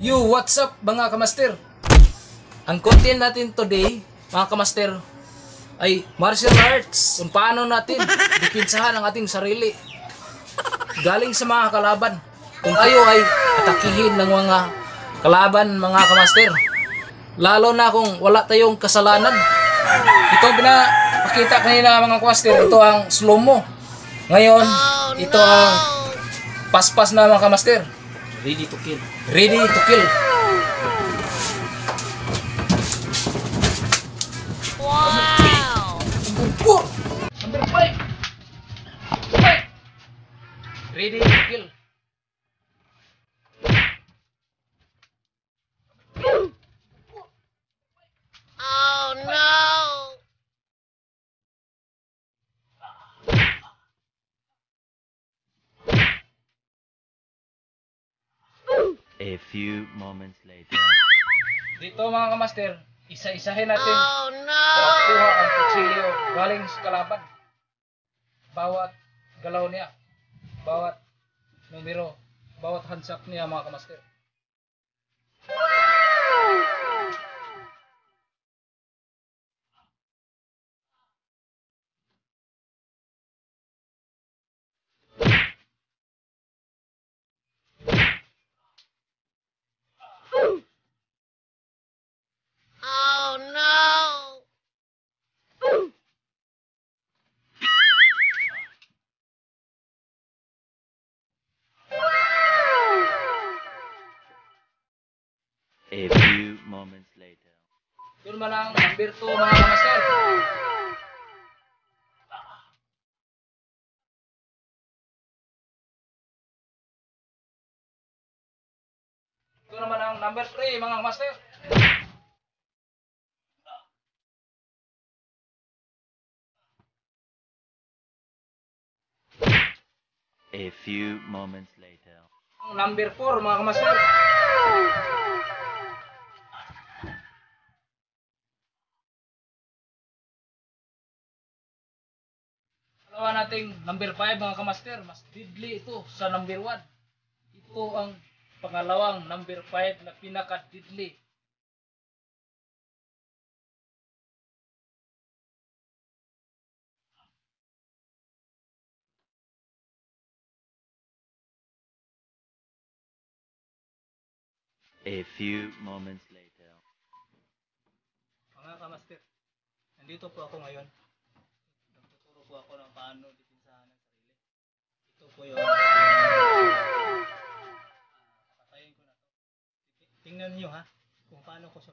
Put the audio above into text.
Yo, what's up mga kamaster? Ang content natin today, mga kamaster, ay martial arts. Kung paano natin dipinsahan ang ating sarili galing sa mga kalaban. Kung tayo ay atakihin ng mga kalaban, mga kamaster, lalo na kung wala tayong kasalanan. Ito pinapakita kanina mga kamaster, ito ang slow mo. Ngayon, ito ang paspas na mga kamaster. Ready to kill. Ready to kill. Wow! Number 4. Number 5. 5. Ready to kill. Oh no! A few moments later. Dito mga kamaster, isa-isahin natin Oh no! kuha ang kutsilyo galing sa kalaban. Bawat galaw niya, bawat numero, bawat hansak niya mga kamaster. Oh no! A few moments later. Yun man ang number 2 mga kamaster. Ito naman ang number 3 mga kamaster. A few moments later. Ang number 4 mga kamaster. Dalawa nating number 5 mga kamaster. Mas deadly ito sa number 1. Ito ang pangalawang number 5 na pinaka-deadly. A few moments later. Mga kamaster, nandito po ako ngayon. Nagtuturo po ako ng paano dipinsahan ng sarili. Ito po yung patayin ko na to. Tingnan nyo ha, kung paano ko siya